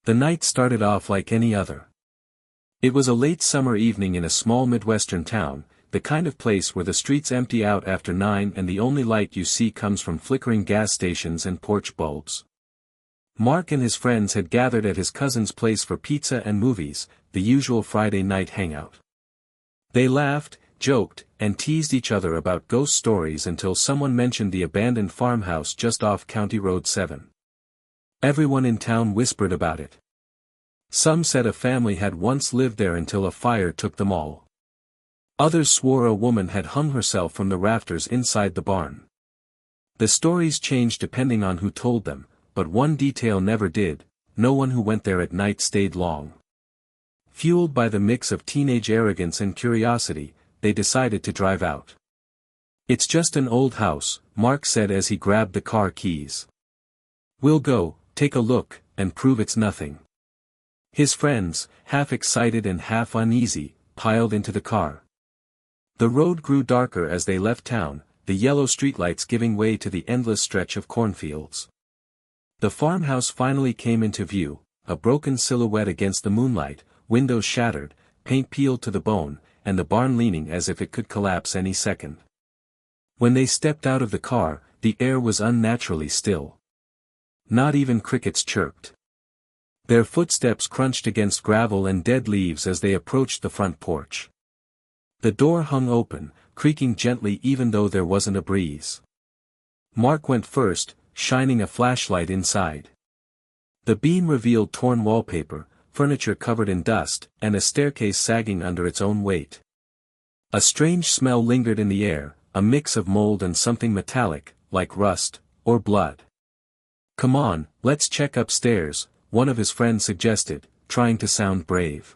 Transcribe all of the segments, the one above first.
The night started off like any other. It was a late summer evening in a small Midwestern town, the kind of place where the streets empty out after 9 and the only light you see comes from flickering gas stations and porch bulbs. Mark and his friends had gathered at his cousin's place for pizza and movies, the usual Friday night hangout. They laughed, joked, and teased each other about ghost stories until someone mentioned the abandoned farmhouse just off County Road 7. Everyone in town whispered about it. Some said a family had once lived there until a fire took them all. Others swore a woman had hung herself from the rafters inside the barn. The stories changed depending on who told them, but one detail never did: no one who went there at night stayed long. Fueled by the mix of teenage arrogance and curiosity, they decided to drive out. "It's just an old house," Mark said as he grabbed the car keys. "We'll go, take a look, and prove it's nothing." His friends, half excited and half uneasy, piled into the car. The road grew darker as they left town, the yellow streetlights giving way to the endless stretch of cornfields. The farmhouse finally came into view, a broken silhouette against the moonlight, windows shattered, paint peeled to the bone, and the barn leaning as if it could collapse any second. When they stepped out of the car, the air was unnaturally still. Not even crickets chirped. Their footsteps crunched against gravel and dead leaves as they approached the front porch. The door hung open, creaking gently even though there wasn't a breeze. Mark went first, shining a flashlight inside. The beam revealed torn wallpaper, furniture covered in dust, and a staircase sagging under its own weight. A strange smell lingered in the air, a mix of mold and something metallic, like rust, or blood. "Come on, let's check upstairs," one of his friends suggested, trying to sound brave.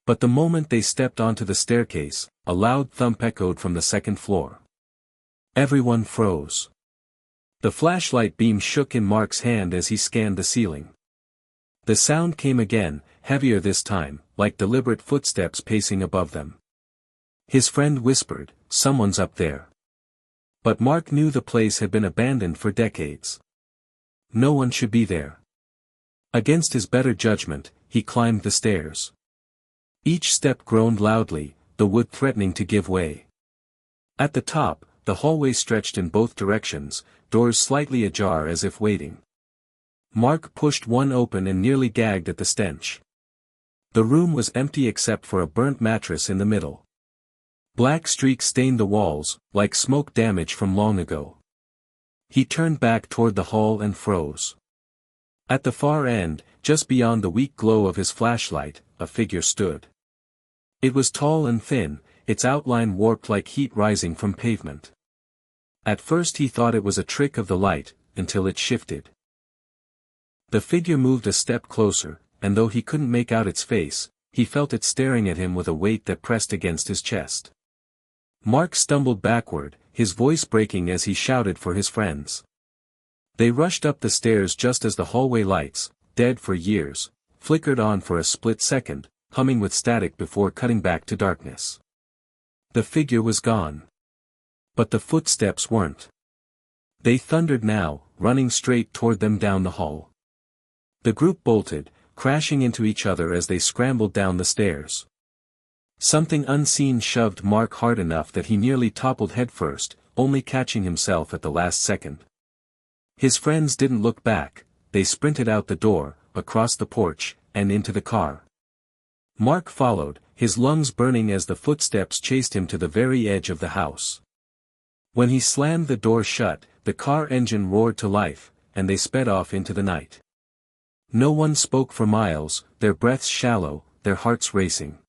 But the moment they stepped onto the staircase, a loud thump echoed from the second floor. Everyone froze. The flashlight beam shook in Mark's hand as he scanned the ceiling. The sound came again, heavier this time, like deliberate footsteps pacing above them. His friend whispered, "Someone's up there." But Mark knew the place had been abandoned for decades. No one should be there. Against his better judgment, he climbed the stairs. Each step groaned loudly, the wood threatening to give way. At the top, the hallway stretched in both directions, doors slightly ajar as if waiting. Mark pushed one open and nearly gagged at the stench. The room was empty except for a burnt mattress in the middle. Black streaks stained the walls, like smoke damage from long ago. He turned back toward the hall and froze. At the far end, just beyond the weak glow of his flashlight, a figure stood. It was tall and thin, its outline warped like heat rising from pavement. At first he thought it was a trick of the light, until it shifted. The figure moved a step closer, and though he couldn't make out its face, he felt it staring at him with a weight that pressed against his chest. Mark stumbled backward, his voice breaking as he shouted for his friends. They rushed up the stairs just as the hallway lights, dead for years, flickered on for a split second, humming with static before cutting back to darkness. The figure was gone. But the footsteps weren't. They thundered now, running straight toward them down the hall. The group bolted, crashing into each other as they scrambled down the stairs. Something unseen shoved Mark hard enough that he nearly toppled headfirst, only catching himself at the last second. His friends didn't look back, they sprinted out the door, across the porch, and into the car. Mark followed, his lungs burning as the footsteps chased him to the very edge of the house. When he slammed the door shut, the car engine roared to life, and they sped off into the night. No one spoke for miles, their breaths shallow, their hearts racing.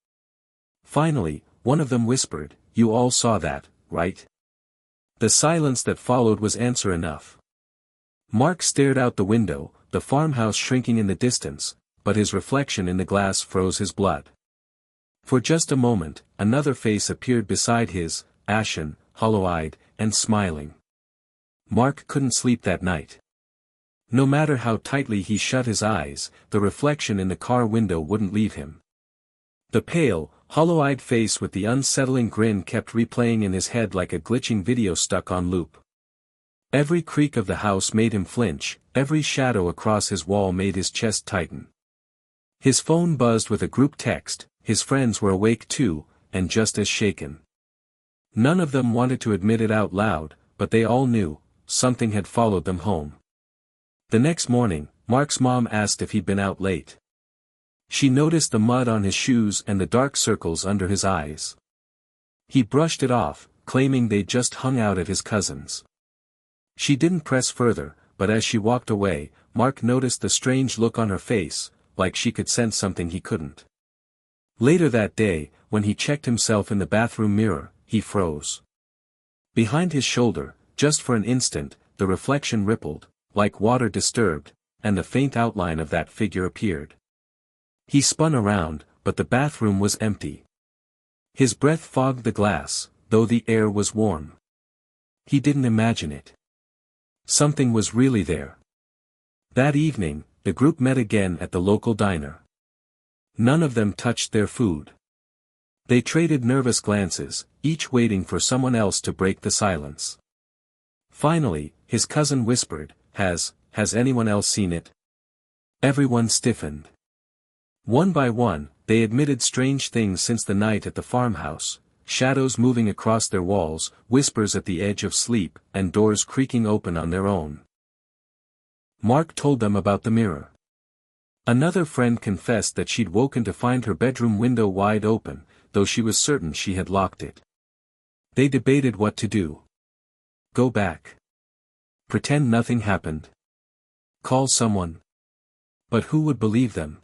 Finally, one of them whispered, "You all saw that, right?" The silence that followed was answer enough. Mark stared out the window, the farmhouse shrinking in the distance, but his reflection in the glass froze his blood. For just a moment, another face appeared beside his, ashen, hollow-eyed, and smiling. Mark couldn't sleep that night. No matter how tightly he shut his eyes, the reflection in the car window wouldn't leave him. The pale, hollow-eyed face with the unsettling grin kept replaying in his head like a glitching video stuck on loop. Every creak of the house made him flinch, every shadow across his wall made his chest tighten. His phone buzzed with a group text. His friends were awake too, and just as shaken. None of them wanted to admit it out loud, but they all knew, something had followed them home. The next morning, Mark's mom asked if he'd been out late. She noticed the mud on his shoes and the dark circles under his eyes. He brushed it off, claiming they'd just hung out at his cousin's. She didn't press further, but as she walked away, Mark noticed the strange look on her face, like she could sense something he couldn't. Later that day, when he checked himself in the bathroom mirror, he froze. Behind his shoulder, just for an instant, the reflection rippled, like water disturbed, and the faint outline of that figure appeared. He spun around, but the bathroom was empty. His breath fogged the glass, though the air was warm. He didn't imagine it. Something was really there. That evening, the group met again at the local diner. None of them touched their food. They traded nervous glances, each waiting for someone else to break the silence. Finally, his cousin whispered, Has anyone else seen it? Everyone stiffened. One by one, they admitted strange things since the night at the farmhouse, shadows moving across their walls, whispers at the edge of sleep, and doors creaking open on their own. Mark told them about the mirror. Another friend confessed that she'd woken to find her bedroom window wide open, though she was certain she had locked it. They debated what to do. Go back. Pretend nothing happened. Call someone. But who would believe them?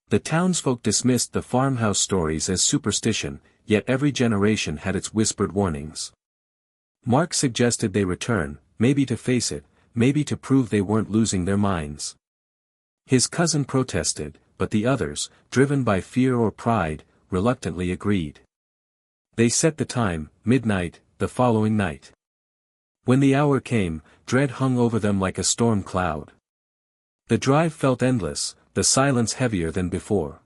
The townsfolk dismissed the farmhouse stories as superstition, yet every generation had its whispered warnings. Mark suggested they return, maybe to face it, maybe to prove they weren't losing their minds. His cousin protested, but the others, driven by fear or pride, reluctantly agreed. They set the time, midnight, the following night. When the hour came, dread hung over them like a storm cloud. The drive felt endless, the silence heavier than before.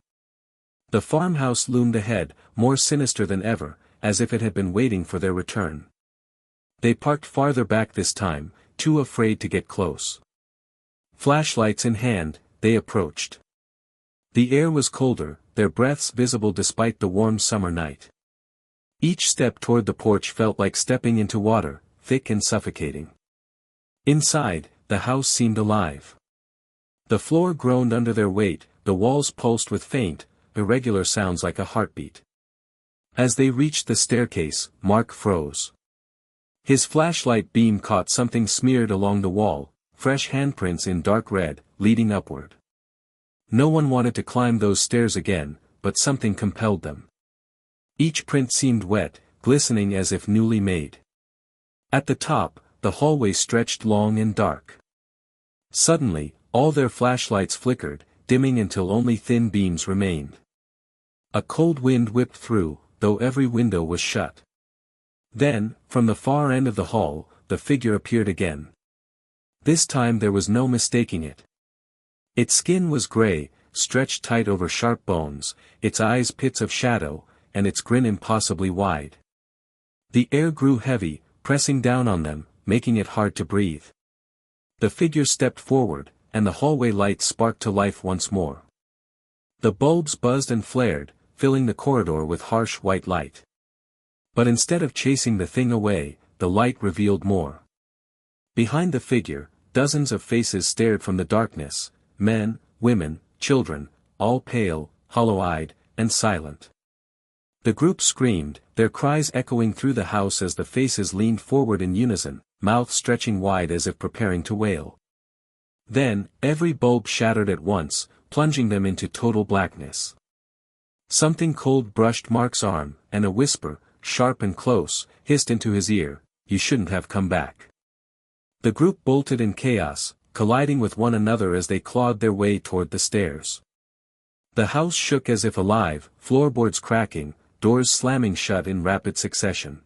The farmhouse loomed ahead, more sinister than ever, as if it had been waiting for their return. They parked farther back this time, too afraid to get close. Flashlights in hand, they approached. The air was colder, their breaths visible despite the warm summer night. Each step toward the porch felt like stepping into water, thick and suffocating. Inside, the house seemed alive. The floor groaned under their weight, the walls pulsed with faint, irregular sounds like a heartbeat. As they reached the staircase, Mark froze. His flashlight beam caught something smeared along the wall, fresh handprints in dark red, leading upward. No one wanted to climb those stairs again, but something compelled them. Each print seemed wet, glistening as if newly made. At the top, the hallway stretched long and dark. Suddenly, all their flashlights flickered, dimming until only thin beams remained. A cold wind whipped through, though every window was shut. Then, from the far end of the hall, the figure appeared again. This time there was no mistaking it. Its skin was gray, stretched tight over sharp bones, its eyes pits of shadow, and its grin impossibly wide. The air grew heavy, pressing down on them, making it hard to breathe. The figure stepped forward, and the hallway lights sparked to life once more. The bulbs buzzed and flared, filling the corridor with harsh white light. But instead of chasing the thing away, the light revealed more. Behind the figure, dozens of faces stared from the darkness, men, women, children, all pale, hollow-eyed, and silent. The group screamed, their cries echoing through the house as the faces leaned forward in unison, mouths stretching wide as if preparing to wail. Then, every bulb shattered at once, plunging them into total blackness. Something cold brushed Mark's arm, and a whisper, sharp and close, hissed into his ear, "You shouldn't have come back." The group bolted in chaos, colliding with one another as they clawed their way toward the stairs. The house shook as if alive, floorboards cracking, doors slamming shut in rapid succession.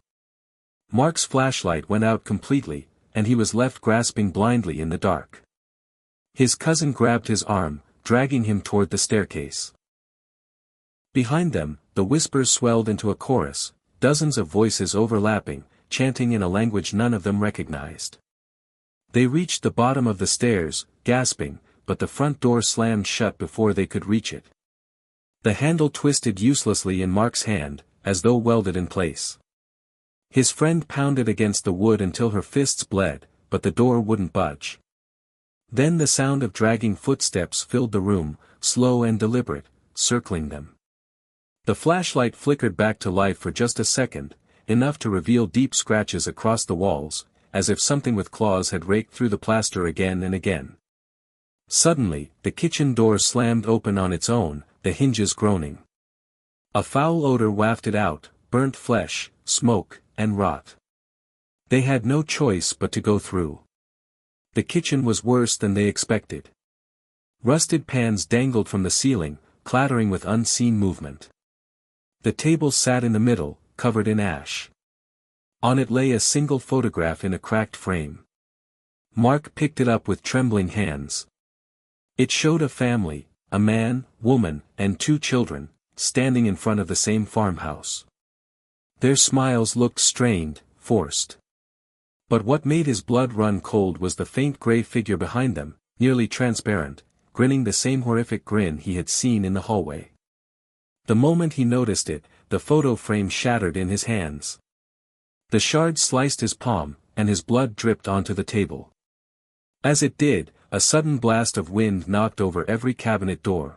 Mark's flashlight went out completely, and he was left grasping blindly in the dark. His cousin grabbed his arm, dragging him toward the staircase. Behind them, the whispers swelled into a chorus, dozens of voices overlapping, chanting in a language none of them recognized. They reached the bottom of the stairs, gasping, but the front door slammed shut before they could reach it. The handle twisted uselessly in Mark's hand, as though welded in place. His friend pounded against the wood until her fists bled, but the door wouldn't budge. Then the sound of dragging footsteps filled the room, slow and deliberate, circling them. The flashlight flickered back to life for just a second, enough to reveal deep scratches across the walls, as if something with claws had raked through the plaster again and again. Suddenly, the kitchen door slammed open on its own, the hinges groaning. A foul odor wafted out, burnt flesh, smoke, and rot. They had no choice but to go through. The kitchen was worse than they expected. Rusted pans dangled from the ceiling, clattering with unseen movement. The table sat in the middle, covered in ash. On it lay a single photograph in a cracked frame. Mark picked it up with trembling hands. It showed a family, a man, woman, and 2 children, standing in front of the same farmhouse. Their smiles looked strained, forced. But what made his blood run cold was the faint gray figure behind them, nearly transparent, grinning the same horrific grin he had seen in the hallway. The moment he noticed it, the photo frame shattered in his hands. The shard sliced his palm, and his blood dripped onto the table. As it did, a sudden blast of wind knocked over every cabinet door.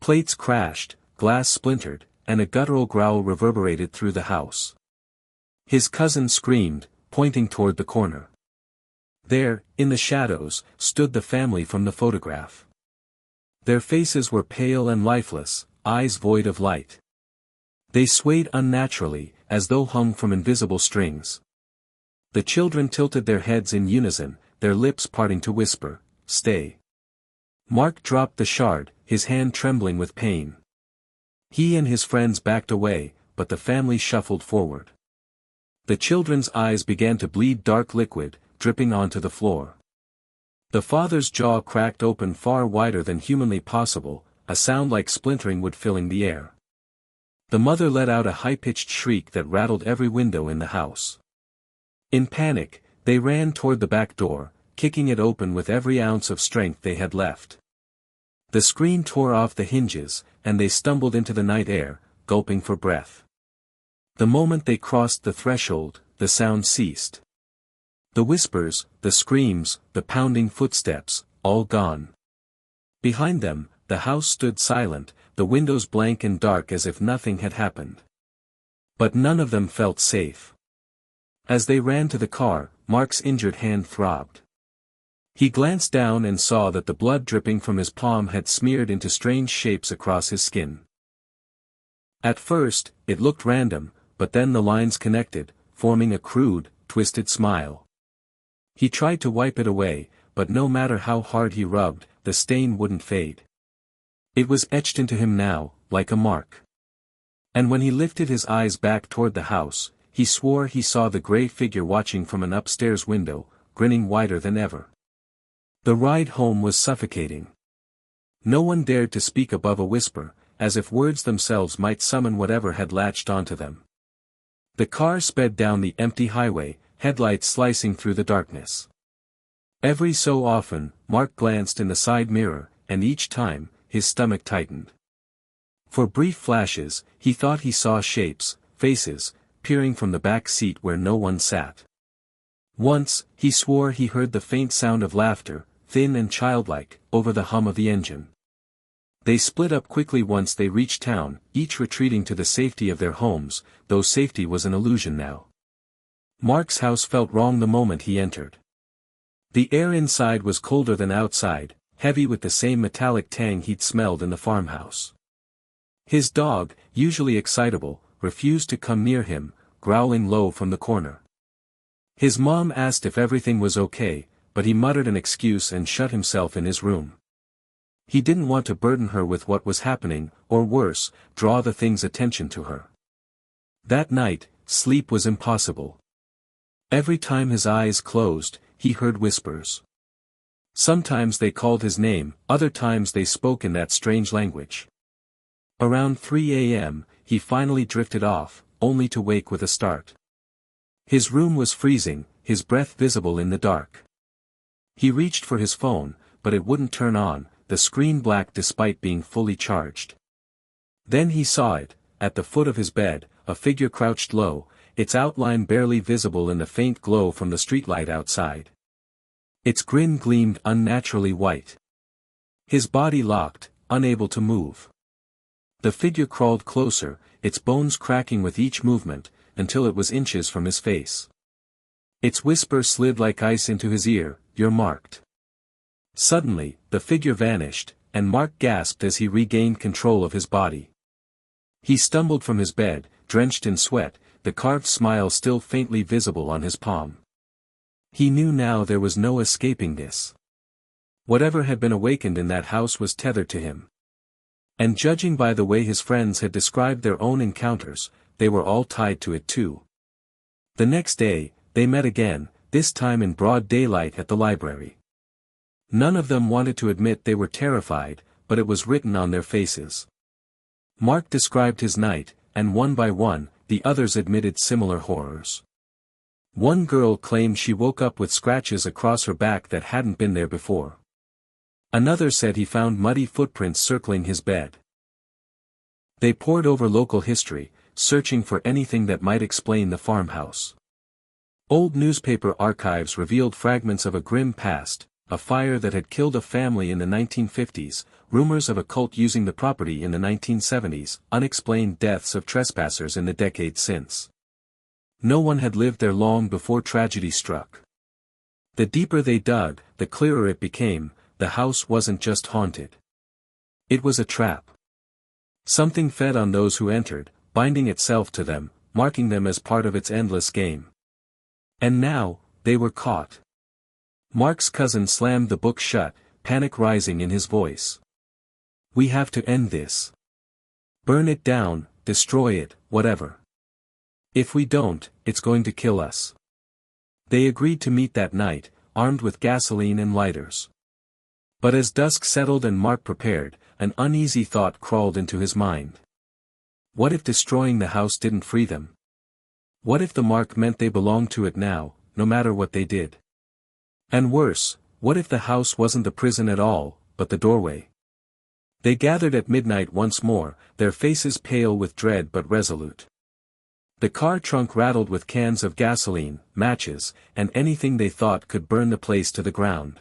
Plates crashed, glass splintered, and a guttural growl reverberated through the house. His cousin screamed, pointing toward the corner. There, in the shadows, stood the family from the photograph. Their faces were pale and lifeless, eyes void of light. They swayed unnaturally, as though hung from invisible strings. The children tilted their heads in unison, their lips parting to whisper, "Stay." Mark dropped the shard, his hand trembling with pain. He and his friends backed away, but the family shuffled forward. The children's eyes began to bleed dark liquid, dripping onto the floor. The father's jaw cracked open far wider than humanly possible, a sound like splintering wood filling the air. The mother let out a high-pitched shriek that rattled every window in the house. In panic, they ran toward the back door, kicking it open with every ounce of strength they had left. The screen tore off the hinges, and they stumbled into the night air, gulping for breath. The moment they crossed the threshold, the sound ceased. The whispers, the screams, the pounding footsteps, all gone. Behind them, the house stood silent, the windows blank and dark as if nothing had happened. But none of them felt safe. As they ran to the car, Mark's injured hand throbbed. He glanced down and saw that the blood dripping from his palm had smeared into strange shapes across his skin. At first, it looked random, but then the lines connected, forming a crude, twisted smile. He tried to wipe it away, but no matter how hard he rubbed, the stain wouldn't fade. It was etched into him now, like a mark. And when he lifted his eyes back toward the house, he swore he saw the gray figure watching from an upstairs window, grinning wider than ever. The ride home was suffocating. No one dared to speak above a whisper, as if words themselves might summon whatever had latched onto them. The car sped down the empty highway, headlights slicing through the darkness. Every so often, Mark glanced in the side mirror, and each time, his stomach tightened. For brief flashes, he thought he saw shapes, faces, peering from the back seat where no one sat. Once, he swore he heard the faint sound of laughter, thin and childlike, over the hum of the engine. They split up quickly once they reached town, each retreating to the safety of their homes, though safety was an illusion now. Mark's house felt wrong the moment he entered. The air inside was colder than outside, heavy with the same metallic tang he'd smelled in the farmhouse. His dog, usually excitable, refused to come near him, growling low from the corner. His mom asked if everything was okay, but he muttered an excuse and shut himself in his room. He didn't want to burden her with what was happening, or worse, draw the thing's attention to her. That night, sleep was impossible. Every time his eyes closed, he heard whispers. Sometimes they called his name, other times they spoke in that strange language. Around 3 a.m., he finally drifted off, only to wake with a start. His room was freezing, his breath visible in the dark. He reached for his phone, but it wouldn't turn on, the screen black despite being fully charged. Then he saw it, at the foot of his bed, a figure crouched low, its outline barely visible in the faint glow from the streetlight outside. Its grin gleamed unnaturally white. His body locked, unable to move. The figure crawled closer, its bones cracking with each movement, until it was inches from his face. Its whisper slid like ice into his ear, "You're marked." Suddenly, the figure vanished, and Mark gasped as he regained control of his body. He stumbled from his bed, drenched in sweat, the carved smile still faintly visible on his palm. He knew now there was no escaping this. Whatever had been awakened in that house was tethered to him. And judging by the way his friends had described their own encounters, they were all tied to it too. The next day, they met again, this time in broad daylight at the library. None of them wanted to admit they were terrified, but it was written on their faces. Mark described his night, and one by one, the others admitted similar horrors. One girl claimed she woke up with scratches across her back that hadn't been there before. Another said he found muddy footprints circling his bed. They pored over local history, searching for anything that might explain the farmhouse. Old newspaper archives revealed fragments of a grim past, a fire that had killed a family in the 1950s, rumors of a cult using the property in the 1970s, unexplained deaths of trespassers in the decades since. No one had lived there long before tragedy struck. The deeper they dug, the clearer it became, the house wasn't just haunted. It was a trap. Something fed on those who entered, binding itself to them, marking them as part of its endless game. And now, they were caught. Mark's cousin slammed the book shut, panic rising in his voice. "We have to end this. Burn it down, destroy it, whatever. If we don't, it's going to kill us." They agreed to meet that night, armed with gasoline and lighters. But as dusk settled and Mark prepared, an uneasy thought crawled into his mind. What if destroying the house didn't free them? What if the mark meant they belonged to it now, no matter what they did? And worse, what if the house wasn't the prison at all, but the doorway? They gathered at midnight once more, their faces pale with dread but resolute. The car trunk rattled with cans of gasoline, matches, and anything they thought could burn the place to the ground.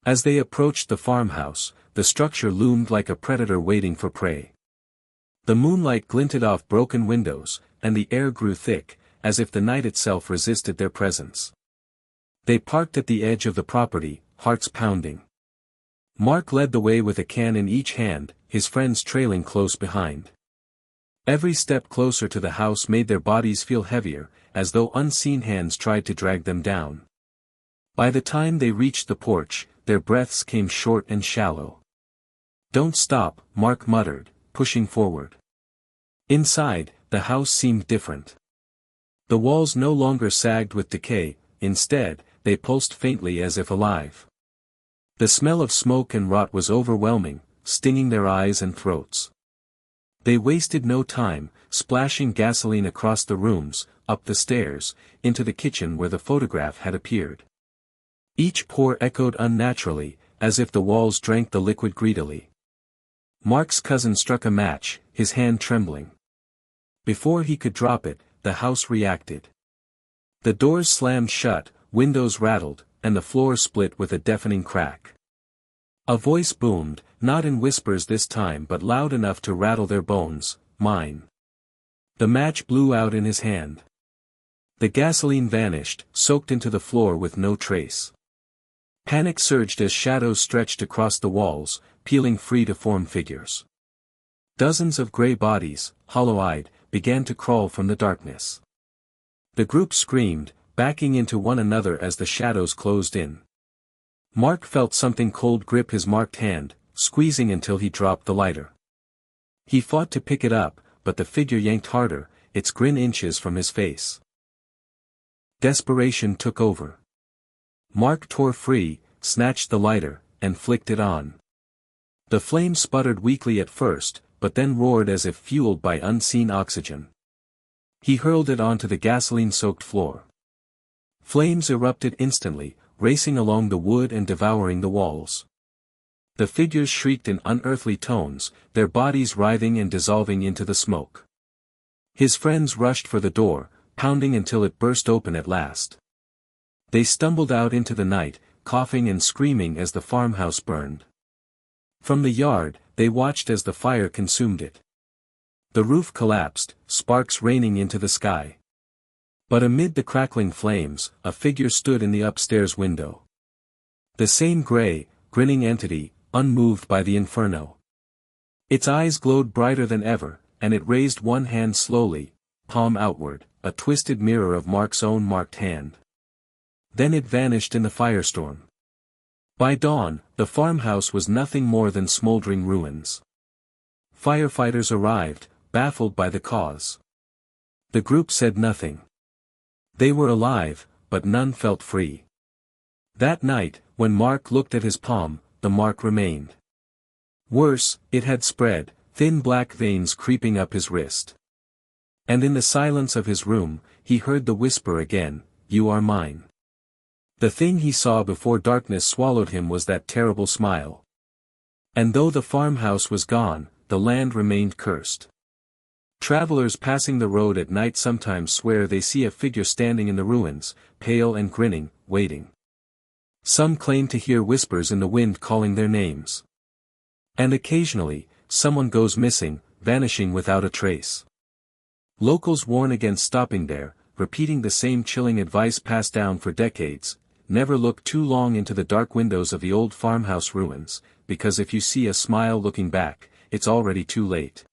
As they approached the farmhouse, the structure loomed like a predator waiting for prey. The moonlight glinted off broken windows, and the air grew thick, as if the night itself resisted their presence. They parked at the edge of the property, hearts pounding. Mark led the way with a can in each hand, his friends trailing close behind. Every step closer to the house made their bodies feel heavier, as though unseen hands tried to drag them down. By the time they reached the porch, their breaths came short and shallow. "Don't stop," Mark muttered, pushing forward. Inside, the house seemed different. The walls no longer sagged with decay, instead, they pulsed faintly as if alive. The smell of smoke and rot was overwhelming, stinging their eyes and throats. They wasted no time, splashing gasoline across the rooms, up the stairs, into the kitchen where the photograph had appeared. Each pour echoed unnaturally, as if the walls drank the liquid greedily. Mark's cousin struck a match, his hand trembling. Before he could drop it, the house reacted. The doors slammed shut, windows rattled, and the floor split with a deafening crack. A voice boomed, not in whispers this time but loud enough to rattle their bones, "Mine." The match blew out in his hand. The gasoline vanished, soaked into the floor with no trace. Panic surged as shadows stretched across the walls, peeling free to form figures. Dozens of gray bodies, hollow-eyed, began to crawl from the darkness. The group screamed, backing into one another as the shadows closed in. Mark felt something cold grip his marked hand, squeezing until he dropped the lighter. He fought to pick it up, but the figure yanked harder, its grin inches from his face. Desperation took over. Mark tore free, snatched the lighter, and flicked it on. The flame sputtered weakly at first, but then roared as if fueled by unseen oxygen. He hurled it onto the gasoline-soaked floor. Flames erupted instantly, racing along the wood and devouring the walls. The figures shrieked in unearthly tones, their bodies writhing and dissolving into the smoke. His friends rushed for the door, pounding until it burst open at last. They stumbled out into the night, coughing and screaming as the farmhouse burned. From the yard, they watched as the fire consumed it. The roof collapsed, sparks raining into the sky. But amid the crackling flames, a figure stood in the upstairs window. The same gray, grinning entity, unmoved by the inferno. Its eyes glowed brighter than ever, and it raised one hand slowly, palm outward, a twisted mirror of Mark's own marked hand. Then it vanished in the firestorm. By dawn, the farmhouse was nothing more than smoldering ruins. Firefighters arrived, baffled by the cause. The group said nothing. They were alive, but none felt free. That night, when Mark looked at his palm, the mark remained. Worse, it had spread, thin black veins creeping up his wrist. And in the silence of his room, he heard the whisper again, "You are mine." The thing he saw before darkness swallowed him was that terrible smile. And though the farmhouse was gone, the land remained cursed. Travelers passing the road at night sometimes swear they see a figure standing in the ruins, pale and grinning, waiting. Some claim to hear whispers in the wind calling their names. And occasionally, someone goes missing, vanishing without a trace. Locals warn against stopping there, repeating the same chilling advice passed down for decades: never look too long into the dark windows of the old farmhouse ruins, because if you see a smile looking back, it's already too late.